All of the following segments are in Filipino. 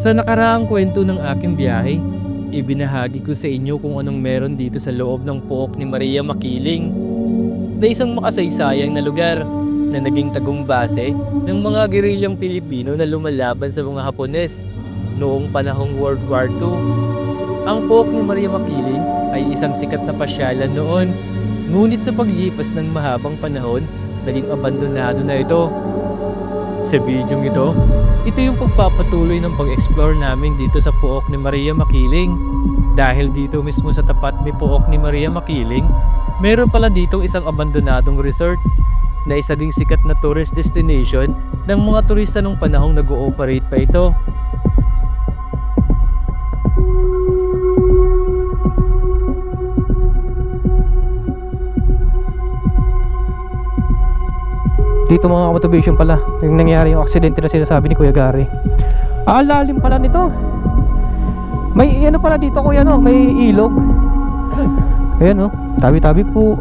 Sa nakaraang kwento ng aking biyahe, ibinahagi ko sa inyo kung anong meron dito sa loob ng pook ni Maria Makiling, na isang makasaysayang na lugar na naging tagumpase ng mga gerilyang Pilipino na lumalaban sa mga Hapones noong panahong World War II. Ang pook ni Maria Makiling ay isang sikat na pasyalan noon, ngunit sa paglipas ng mahabang panahon, naging abandonado na ito. Sa bidyong ito yung pagpapatuloy ng pag-explore namin dito sa pook ni Maria Makiling. Dahil dito mismo sa tapat ni pook ni Maria Makiling, meron pala ditong isang abandonadong resort na isa ding sikat na tourist destination ng mga turista nung panahong nag-ooperate pa ito. Dito mga motivation pala yung nangyari yung aksidente na sinasabi ni Kuya Gary. Lalim pala nito. May ano pala dito kuya, no? May ilog. Ayan, no? Tabi-tabi po.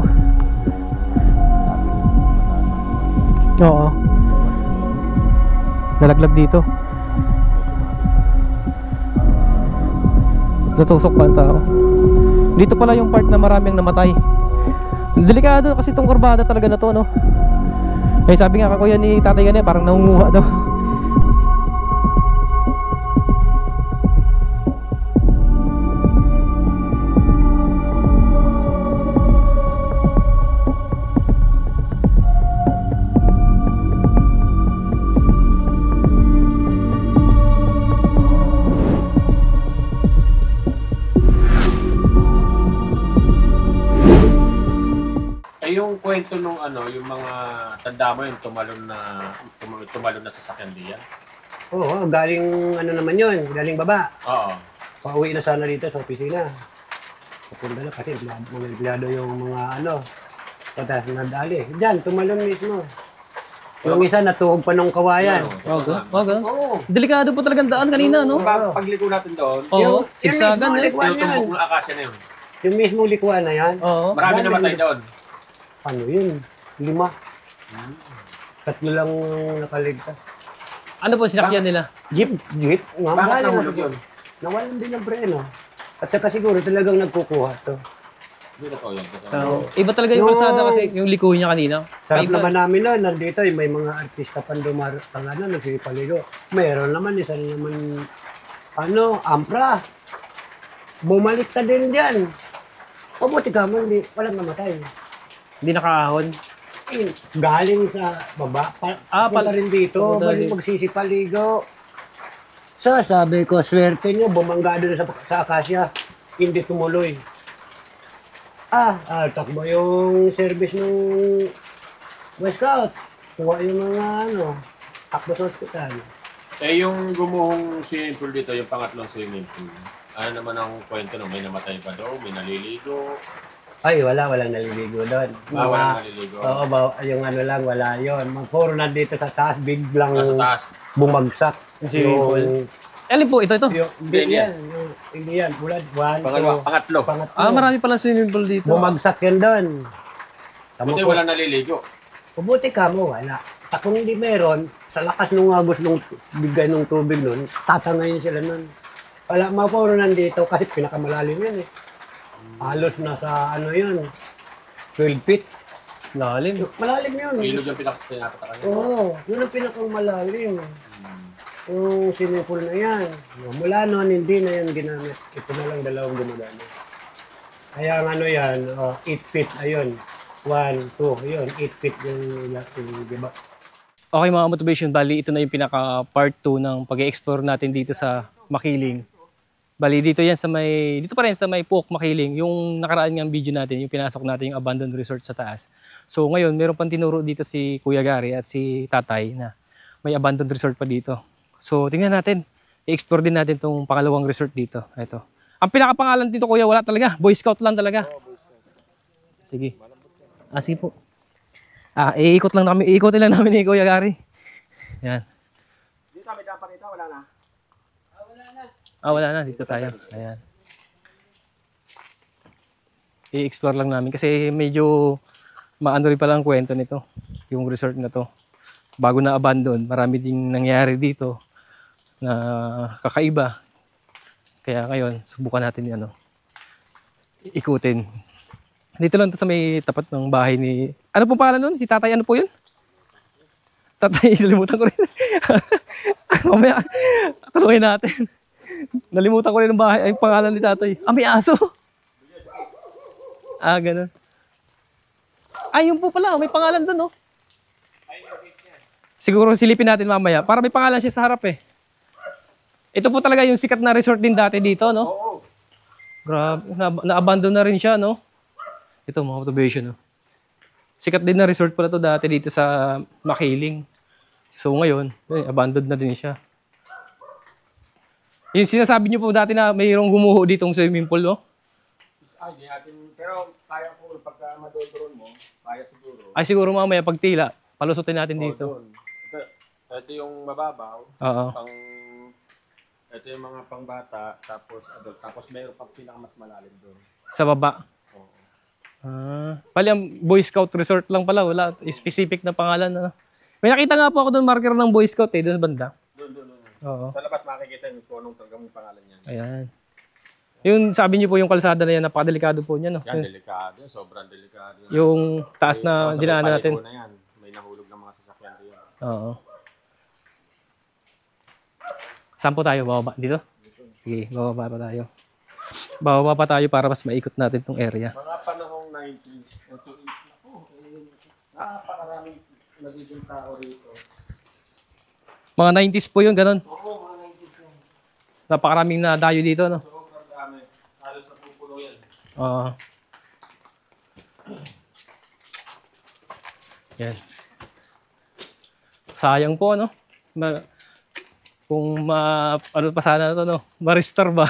Oo. Nalaglag dito. Natusok pa ang tao. Dito pala yung part na maraming namatay. Delikado kasi itong kurbada talaga na to, no? Eh sabi nga kuya ni tatay ganyan, parang nangunguha daw. Yung kwento nung yung mga tanda mo yung tumalon na sasakyan diyan. Oo, galing naman yun, galing baba. Oo. Pauwi na sana dito sa opisina. Papunta na kasi empleyado yung mga patas na dali. Diyan, tumalon mismo. Yung isa natuog pa ng kawayan. Oo. Delikado po talagang daan kanina, no? Pagliko natin doon. Oo, sigsagan eh. Yung tumbok ng akasya na yun. Yung mismo likuan na yan. Oo. Marami namatay doon. Ano yun? 5. 3 lang nakaligtas. Ano po sinakyan nila? Jeep. Nga, Bakit nahulog yun? Nawalan din ng preno. At saka siguro talagang nagkukuha to. Hindi na to yun. Iba talaga yung kalsada kasi yung liko niya kanina. Sarap naman namin na, nandito may mga artista pang nagsipaligo. Mayroon naman, isa naman, Ampra. Bumalik ka din dyan. Mabuti ka man, walang namatay. Hindi nakaahon. Galing sa baba, punta rin dito, magsisipaligo. Sabi ko, swerte nyo, bumangga doon sa akasya, hindi tumuloy. Takbo yung service ng West Scout. Kuha yung mga takbo sa hospital. Yung gumuhong swimming pool dito, yung pangatlong swimming pool, ano naman ang kwento may namatay pa daw, may naliligo? Ay, walang naliligo doon. Walang naliligo? Oo, yung lang, wala yun. Puro nandito sa taas, biglang sa taas. bumagsak. Alin po, ito? Hindi yan. Pangatlo. Marami pala swimming pool dito. Bumagsak yan doon. Buti walang naliligo. Mabuti ka mo, wala. Kung hindi meron, sa lakas nung agos nung bigay ng tubig nun, tatangayin sila nun. Wala, puro nandito kasi pinakamalalim yan eh. Halos nasa yun, 12 feet. Lalim. Malalim yun. Ilog yung pinapatakan niya. Oo, yun ang pinakamalalim. Yung swimming pool na yan. Mula noon, hindi na yan ginamit. Ito na lang dalawang gumagamit. Kaya yan, 8 feet, ayun. 1, 2, yun, 8 feet yung diba? Okay mga motivation, bali ito na yung pinaka part 2 ng pag-explore natin dito sa Makiling. Bali dito pa rin sa may Pook Makiling, yung nakaraan ng video natin, yung pinasok natin yung abandoned resort sa taas. So ngayon, meron pang tinuro dito si Kuya Gary at si Tatay na may abandoned resort pa dito. So tingnan natin, i-explore din natin itong pangalawang resort dito. Ito. Ang pinakapangalan dito Kuya, wala talaga, Boy Scout lang talaga. Sige. Sige po. Iikot lang namin ni Kuya Gary. Yan. Dito kami dapat ito, wala na. Wala na. Dito tayo. Ayan. I-explore lang namin kasi medyo maano rin pala ang kwento nito. Yung resort na to. Bago na abandon, marami ding nangyari dito. na kakaiba. Kaya ngayon, subukan natin yan, ikutin. Dito lang to sa may tapat ng bahay ni... Ano pong pangalan nun? Si tatay, ano po yun? Tatay, nalimutan ko rin. Mamaya, tanungin natin. Nalimutan ko rin ng bahay, ay pangalan ni tatay. Ah, may aso. Ah, ganun. Ay, yun po pala, may pangalan dun, Siguro silipin natin mamaya, para may pangalan siya sa harap eh. Ito po talaga yung sikat na resort din dati dito, no? Oo. Grabe, na-abandon na rin siya, no? Ito, mga observation, Sikat din na resort pala to dati dito sa Makiling. So ngayon, abandoned na din siya. Yung sinasabi niyo po dati na mayroong gumuho ditong swimming pool, no? Ay, di natin, pero kaya ko pagka madodron mo, kaya siguro. Ay, siguro mamaya pag tila, palusutin natin dito. Doon. Ito yung mababaw, Oo. ito yung mga pangbata, tapos adult, tapos mayroon pang pinakamas malalim doon. Sa baba. Oo. Pali ang Boy Scout Resort lang pala, wala specific na pangalan. May nakita nga po ako doon marker ng Boy Scout doon sa banda. Doon. Oo. Sa labas makikita yung kung anong talagang pangalan niyan. Ayan. Yung sabi niyo po yung kalsada na yan, napakadelikado po niya, no? Yan, delikado. Sobrang delikado. Yung taas na dinaanan natin. Na yan. May nahulog ng mga sasakyan doon. Oo. Saan po tayo? Bababa? Dito? Sige, bababa pa tayo. Bababa pa tayo para mas maikot natin tong area. Mga panahong 90s, napakaraming nagiging tao rito. Mga 90s po yun, ganun. Oo, mga 90s yan. Napakaraming na dayo dito, no? Sobrang dami. Halos na pupuno yan. Oo. Yan. Sayang po, no? Kung ano pa sana to, no? Ma-restore ba?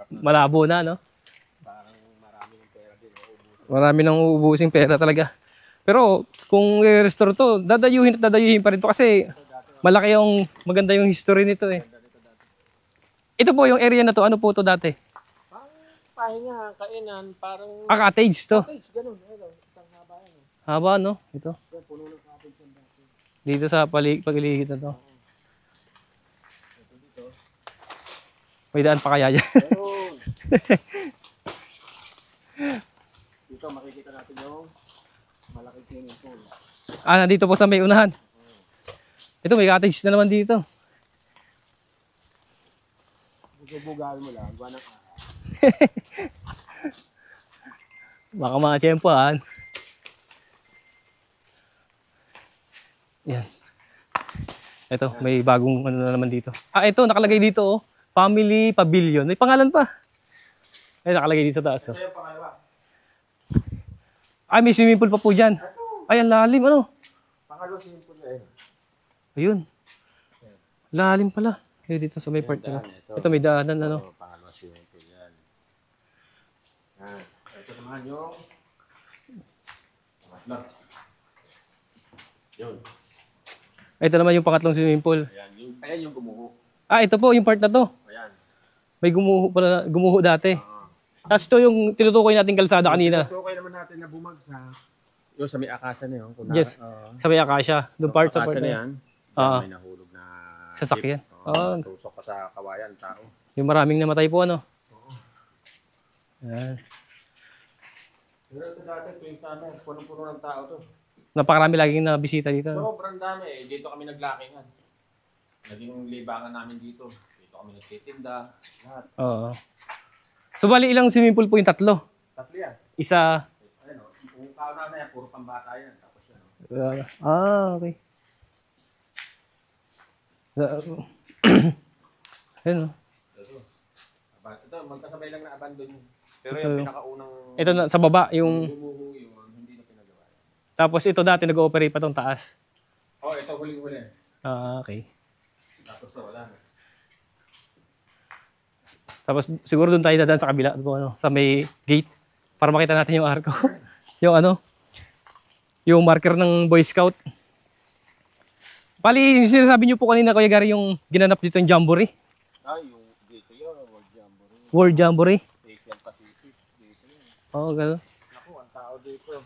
Malabo na, no? Parang marami ng pera din. Marami nang uubusing pera talaga. Pero kung i-restore to, dadayuhin at dadayuhin pa rin to kasi malaki yung maganda yung history nito eh. Ito po yung area na to, ano po to dati? Parang pahinga, kainan, parang Cottage to. cottage, ganun. Isang haba yan. Haba, no? Ito. Puno ng cottage yan dati. Dito sa paligid na to. May daan pa kaya dyan? Meron. Dito makikita natin yung malaking swimming pool. Nandito po sa may unahan. Ito, may cottage na naman dito. Bubugahan mo lang, gawa ng araw. Baka mga tiyempohan. Yan. Ito, may bagong ano na naman dito. Ito, nakalagay dito, Family Pavilion. May pangalan pa. Ay, nakalagay dito sa taas. Ito yung pangalawa. May swimming pool pa po dyan. Ay, ang lalim, ano? Pangalawa swimming pool na yun. Ayun. Lalim pala. Dito sa may part na. Ito, may daanan, ano? Pangalawa swimming pool yan. Ito naman yung pangatlo. Yun. Ito naman yung pangatlong swimming pool. Ayan yung gumuho. Ito po, yung part na to. Ayan. May gumuho dati. Tapos ito yung tinutukoy nating kalsada kanina. Tutukoy naman natin na bumagsak. Yung sa may akasa na yun. Yes. Sa may Akasya. Doon part sa part Akasa na na yan. Oo. May nahulog na Sasakyan. Oo. Tusok ka sa kawayan, tao. Yung maraming namatay po, ano? Yan. Pero ito dati, tuwing summer, punong-puno ng tao to. Napakarami laging nabisita dito. Sobrang dami. Dito kami naglakingan. Naging libangan namin dito. Dito kami nagtitinda. Lahat. Oo. So, bali ilang swimming pool po yung tatlo? Tatlo yan. Isa. Ayun o. Kung kauna na yan, puro pambata yan. Tapos yan. Okay. Ayun, Ito, magkasabay lang na abandon yun. Pero Ito. yung pinakaunang Ito na, sa baba, yung... gumuho yun, hindi na pinagawa. Tapos ito dati nag-ooperate pa tong taas. Ito huling-huli. Okay. Tapos to, wala na. Tapos siguro doon tayo dadaan sa kabila, ano, sa may gate para makita natin yung arko. Yung ano, yung marker ng Boy Scout. Bali, sinasabi niyo po kanina, Kuya Gary, yung ginanap dito yung Jamboree. Yung dito yun, World Jamboree. World Jamboree. Asian Pacific, dito yun. Oo, gano'n. Naku, ang tao dito.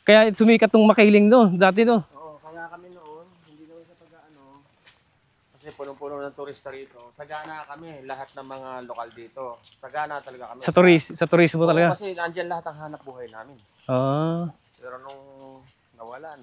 Kaya sumikat tong Makiling no, dati no. Oo, kaya kami noon, hindi naman sa pag-ano, Kasi punong-puno ng turista rito. Sagana kami, lahat ng mga lokal dito. Sagana talaga kami. Sa turismo Oo, talaga. kasi nandyan lahat ang hanap buhay namin. Ah, Pero nung nawala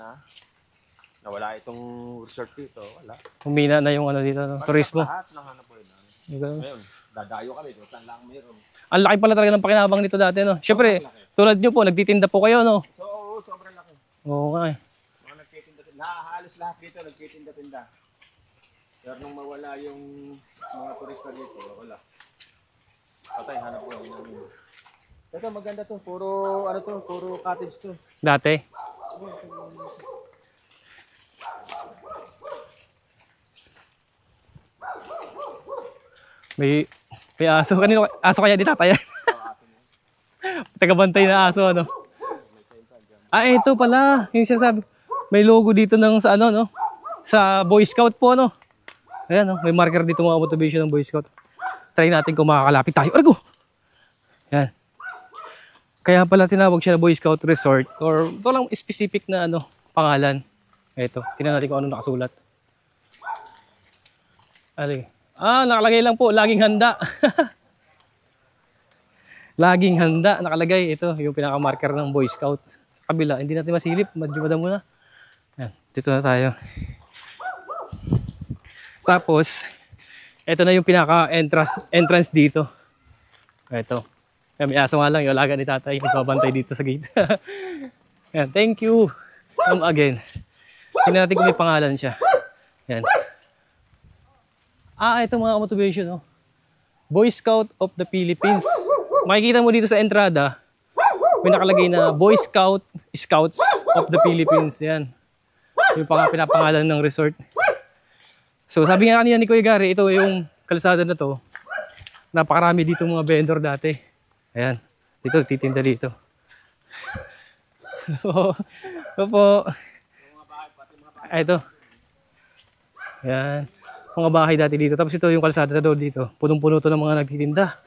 itong resort dito, wala. humina na yung ano dito, no? Turismo. Lahat ng hanap buhay namin. Ganun. Ngayon, dadayo kami, doon lang mayroon. Ang laki pala talaga ng pakinabang nito dati, no? Siyempre, tulad nyo po, nagtitinda po kayo, no? So, oo, sobrang laki. Oo nga eh. Mga nagtitinda-tinda, halos lahat dito nagtitinda-tinda. Pero nung mawala yung mga turista dito, wala. Patay, hanap buhay namin. Ito, maganda to. Puro cottage to. Dati. May aso. Kanino? Aso kaya di tataya? Tagabantay na aso, ano? Ah, ito pala. Yung sinasabi. May logo dito ng sa ano, no? Sa Boy Scout po, no? Ayan, no? May marker dito mga motivation ng Boy Scout. Try natin kung makakalapit tayo. Argo! Yan. Kaya pala tinawag siya na Boy Scout Resort or ito lang specific na ano, pangalan. Ito, tingnan natin kung ano nakasulat. Ali. Ah, nakalagay lang po, laging handa. Laging handa, nakalagay. Ito, yung pinaka-marker ng Boy Scout. Sa kabila, hindi natin masilip, madyo muna. Yan, dito na tayo. Tapos, ito na yung pinaka-entrance dito. Ito. Yan, may aso nga lang, yung alaga ni tatay, nagbabantay dito sa gate. Yan, thank you. Come again. Tingnan natin kung may pangalan siya. Yan. Ah, ito mga motivation, no? Boy Scout of the Philippines. Makikita mo dito sa entrada, may nakalagay na Boy Scouts of the Philippines. Yan. Yung pinapangalan ng resort. So, sabi nga kanina ni Kuya Gary, ito yung kalsada na to. Napakarami dito mga vendor dati. Ayan. Dito, titinda dito. Opo. Ito. Ayan. Mga bahay dati dito. Tapos ito yung kalsada na doon dito. Punong-puno to ng mga nagtitinda.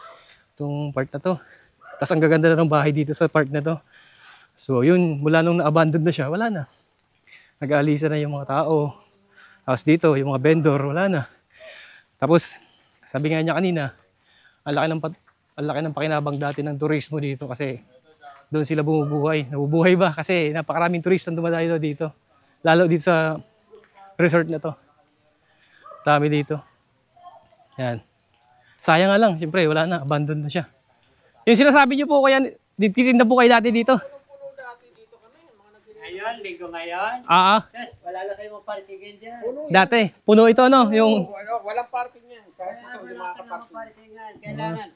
Itong part na to. Tapos ang gaganda na ng bahay dito sa part na to. So yun, mula nung na-abandon na siya, wala na. Nag-aalisa na yung mga tao. Tapos dito, yung mga vendor, wala na. Tapos, sabi nga niya kanina, ang laki ng pakinabang dati ng turismo dito kasi doon sila bumubuhay. Nabubuhay ba? Kasi napakaraming turista dumadayo dito. Lalo dito sa resort na to. Dami dito. Yan. Sayang nga lang, siyempre wala na, abandon na siya. Yung sinasabi niyo po, kaya titinda po kayo dati dito? Ngayon, linggo ngayon. Yes, Wala na kayo mapartingin dyan. Dati. Puno ito, no? Yung... Walang parking yan. Wala ka na mapartingan. Kailangan.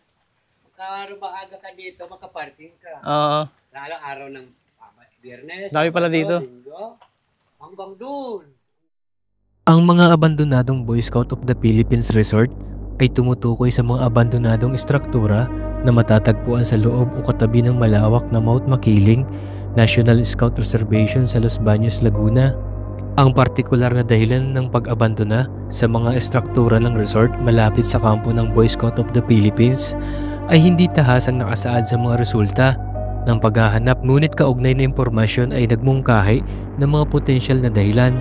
Maaga ka dito, makaparting ka. Oo. Lalo araw ng Biyernes. Dami pala dito. Linggo, hanggang doon. Ang mga abandonadong Boy Scout of the Philippines Resort ay tumutukoy sa mga abandonadong estruktura na matatagpuan sa loob o katabi ng malawak na Mount Makiling National Scout Reservation sa Los Baños, Laguna. Ang partikular na dahilan ng pag-abandona sa mga estruktura ng resort malapit sa kampo ng Boy Scout of the Philippines ay hindi tahasang nakasaad sa mga resulta ng paghahanap, ngunit kaugnay na impormasyon ay nagmungkahi ng mga potensyal na dahilan.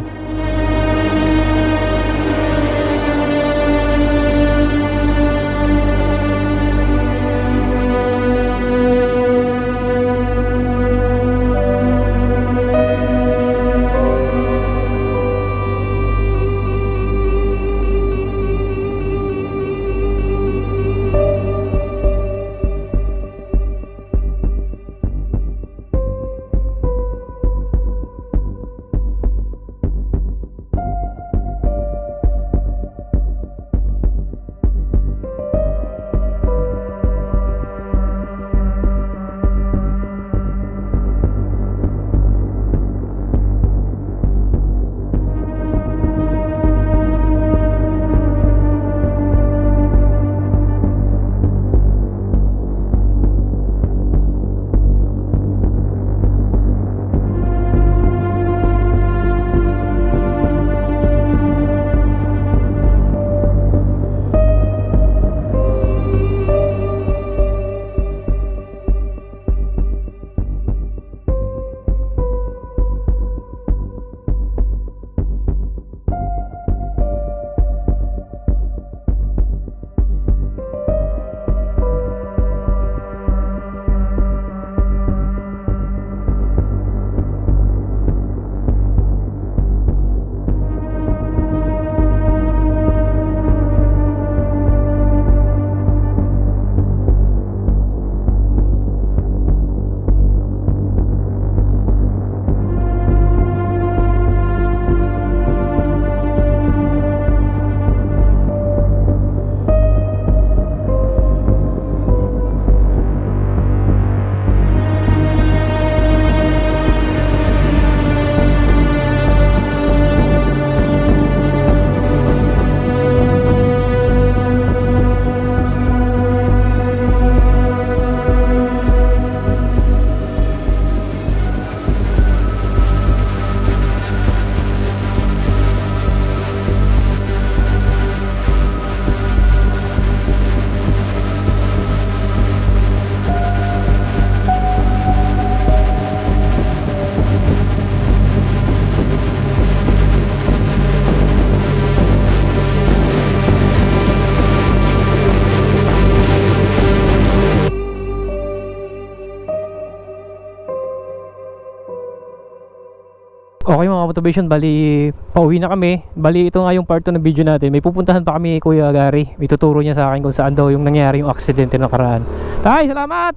Okay mga motivation, bali pauwi na kami. Bali ito nga yung part 2 ng video natin. May pupuntahan pa kami Kuya Gary. May tuturo niya sa akin kung saan daw yung nangyari yung aksidente na nakaraan. Tay, salamat!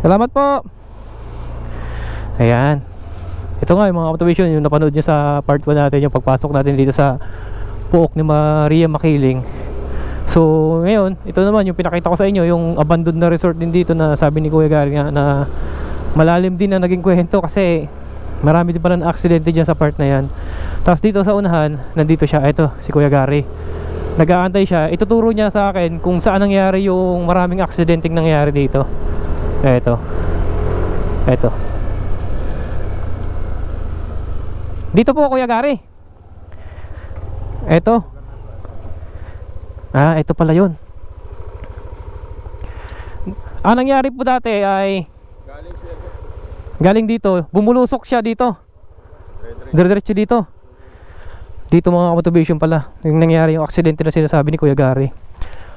Salamat po! Ayan. Ito nga yung mga motivation, yung napanood niyo sa part 1 natin, yung pagpasok natin dito sa Pook ni Maria Makiling. So ngayon, ito naman yung pinakita ko sa inyo, yung abandoned na resort din dito na sabi ni Kuya Gary nga na malalim din na naging kwento kasi marami din pala na aksidente dyan sa part na yan. Tapos dito sa unahan, nandito siya, ito si Kuya Gary. Nag-aantay siya, ituturo niya sa akin kung saan nangyari yung maraming aksidenteng nangyari dito. Ito. Dito po Kuya Gary. Ito. Ito pala yun. Ang nangyari po dati ay galing dito, bumulusok siya dito. Diretso dito. Dito mga motivation pala yung nangyari yung aksidente na sinasabi ni Kuya Gary.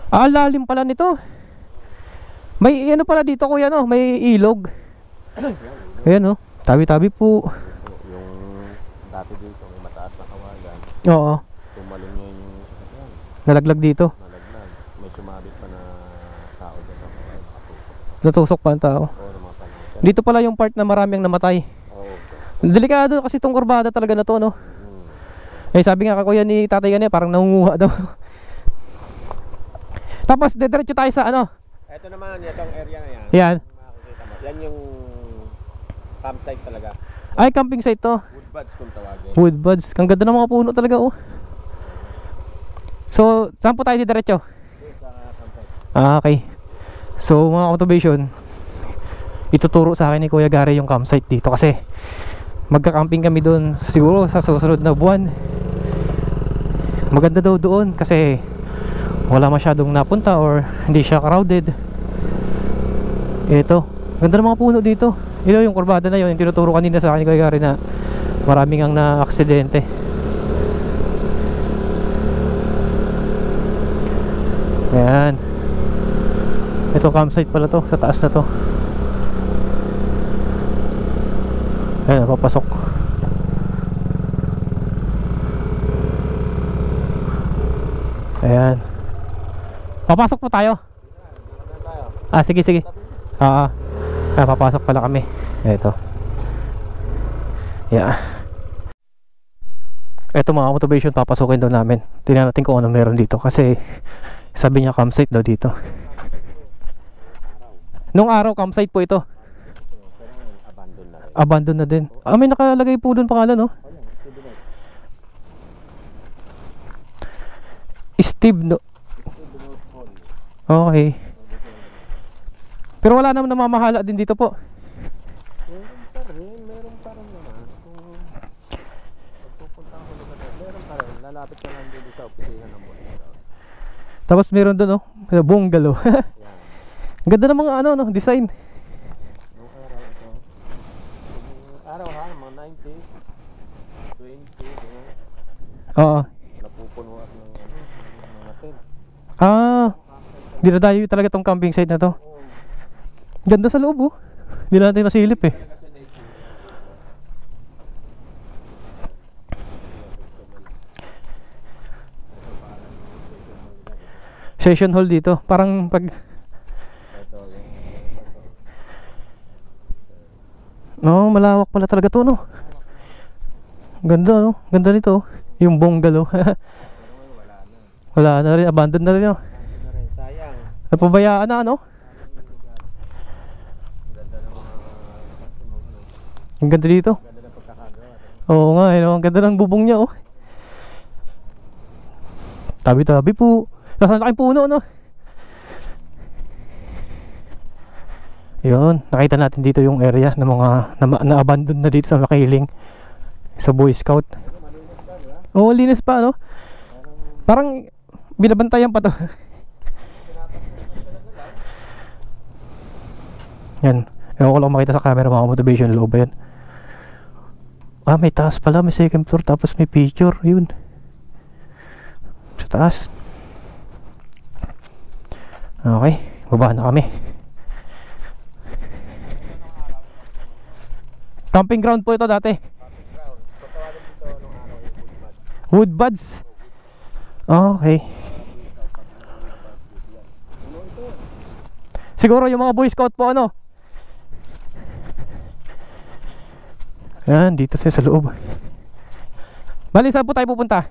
Lalim pala nito. May ano pala dito Kuya, no? May ilog. Ayan, no? Tabi-tabi po. Yung dati dito, may mataas na kawagan. Oo. Tumalon niya yung Nalaglag dito. nalaglag. May sumabit pa na tao dyan sa kawagan. Natusok pa ang tao. Oo, ng mga panahon. Dito pala yung part na maraming namatay. Oo. Delikado kasi itong kurbada talaga na to, no? Sabi nga Kuya ni tatay ganyan, parang nangunguha daw. Tapos diretso tayo sa ano? Ito naman, itong area na yan. Yan. Makikita mo. Yan yung campsite talaga. Ay, camping site to. Woodbuds kung tawagin. Woodbuds. Ang ganda ng mga puno talaga, oh. So, saan po tayo diretso? Sa campsite. Okay. So, mga motivation, ituturo sa akin ni Kuya Gary yung campsite dito kasi magka-camping kami doon siguro sa susunod na buwan. Maganda daw doon kasi wala masyadong napunta or hindi siya crowded. Ito, ganda ng mga puno dito. Ito yung kurbada na yun, yung tinuturo kanina sa akin ni Kuya Gary na maraming ang na-aksidente. Ayan. Ito campsite pala to, sa taas na to. Ayan, papasok. Ayan. Papasok po tayo. Sige. Papasok pala kami. Ito. Yeah. Ito mga motivation, papasukin daw namin. Tingnan natin kung ano meron dito kasi sabi niya campsite daw dito. Nung araw campsite po ito. Abandon na din. May nakalagay po doon pangalan, no? Steve, no? Okay. Pero wala naman namamahala din dito po. Meron pa rin naman. Kung pagpupunta ako meron pa rin. Lalapit ka lang dito sa opisina ng Motor. Tapos meron doon, no? Bungalow. Ganda ng mga ano, no? Design. Nung araw ito. Araw ha, mga 90s, 20, Oo. napupuno at ng mga tent. Dinadayo talaga tong camping site na to. Ganda sa loob, oh. Hindi natin masilip, eh. Session hall dito. Parang pag... No, malawak pala talaga to, no? Ganda, no? Ganda nito, oh. Yung bungalow. Wala na rin, abandoned na rin, oh. Sayang. Napabayaan na, ano? Ang ganda dito. Oo nga, eh, no? Ang ganda ng bubong niya, oh. Tabi-tabi po. Nasa laking puno, no? Yun, nakita natin dito yung area ng mga na-abandon na dito sa Makiling, sa Boy Scout. Oo, linis pa, no? Parang binabantayan pa to. Yan, ewan ko lang makita sa camera mga motivation, loob ba yan? May taas pala, may second floor, tapos may picture, yun sa taas. Okay, baba na kami. Camping ground po ito dati. Wood buds. Okay. Siguro yung mga Boy Scout po ano. Yan, dito siya sa loob. Bali, saan po tayo pupunta?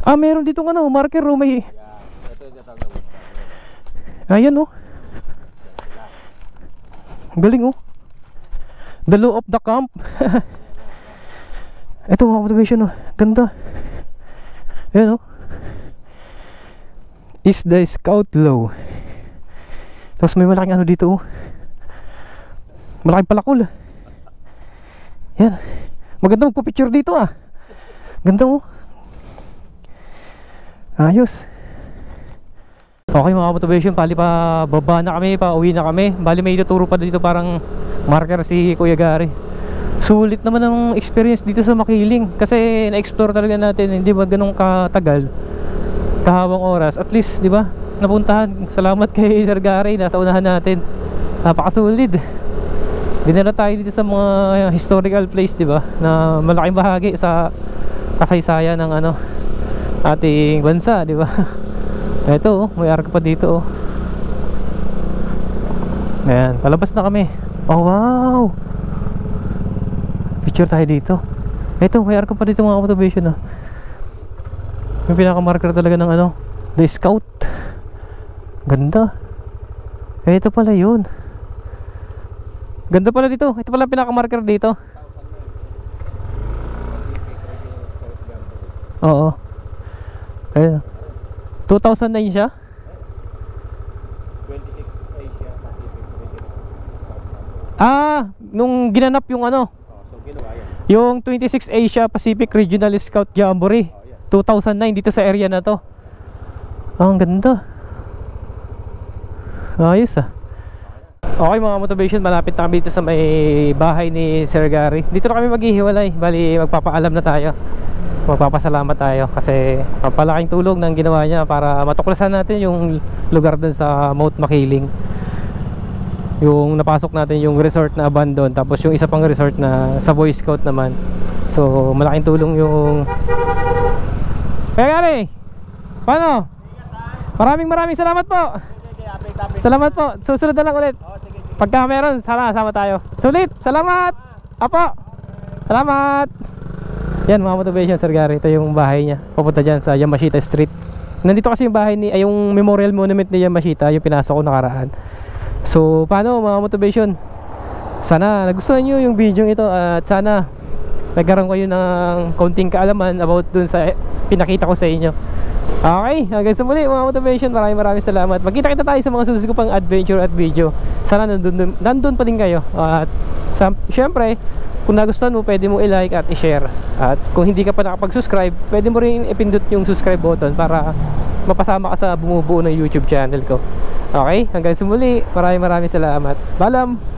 Ah, meron dito ano, marker oh, may... Ayan oh. Galing oh. The law of the camp. Ito mga motivation oh. Ganda. Ayan oh. Is the scout law. Tapos may malaking ano dito oh. Malaking palakol. Yan. Maganda magpa-picture dito ah. Ganda oh. Ayos. Okay mga motivation, bali pa baba na kami, pa uwi na kami. Bali may ituturo pa dito parang marker si Kuya Gary. Sulit naman ang experience dito sa Makiling. Kasi na-explore talaga natin, hindi ba ganun katagal, kahawang oras. At least, di ba, napuntahan. Salamat kay Sir Gary, nasa unahan natin. Napakasulit. Dinala tayo dito sa mga historical place, di ba, na malaking bahagi sa kasaysayan ng ano, ating bansa, di ba? Ito, may arko pa dito oh. Ayan, palabas na kami. Oh wow. Picture tayo dito. Ito, may arko pa dito mga motivation oh. Yung pinaka-marker talaga ng ano, the scout. Ganda. Ito pala yun. Ganda pala dito. Ito pala pinaka-marker dito. Oo. Ayun. 2009 siya? 26 Asia Pacific Regional. Ah, nung ginanap yung ano, So ginawa yan. yung 26 Asia Pacific Regional Scout Jamboree 2009 dito sa area na to. Ang ganda. Ayos ah. Okay mga motivation, malapit na kami dito sa may bahay ni Sir Gary. Dito na kami maghihiwalay. Bali magpapaalam na tayo. Magpapasalamat tayo kasi mapalaking tulong ng ginawa niya para matuklasan natin yung lugar dun sa Mount Makiling. Yung napasok natin yung resort na abandon, tapos yung isa pang resort na sa Boy Scout naman. So malaking tulong yung... Kaya Gary, paano? Maraming salamat po. Salamat po, susunod na lang ulit. Pagka meron, sana sama tayo. Sulit, salamat. Apo, salamat. Yan mga motivation Sir Gary, ito yung bahay niya. Pupunta dyan sa Yamashita Street. Nandito kasi yung bahay ni, ay yung memorial monument ni Yamashita, yung pinasok ko nakaraan. So paano mga motivation, sana nagustuhan nyo yung video ito at sana nagkaroon kayo ng kaunting kaalaman about dun sa pinakita ko sa inyo. Okay, hanggang sa muli mga motivation, maraming salamat. Magkita-kita tayo sa mga susunod ko pang adventure at video. Sana nandun pa din kayo. At syempre, kung nagustuhan mo, pwede mo i-like at i-share. At kung hindi ka pa nakapag-subscribe, pwede mo rin ipindot yung subscribe button para mapasama ka sa bumubuo ng YouTube channel ko. Okay, hanggang sa muli, maraming salamat. Paalam!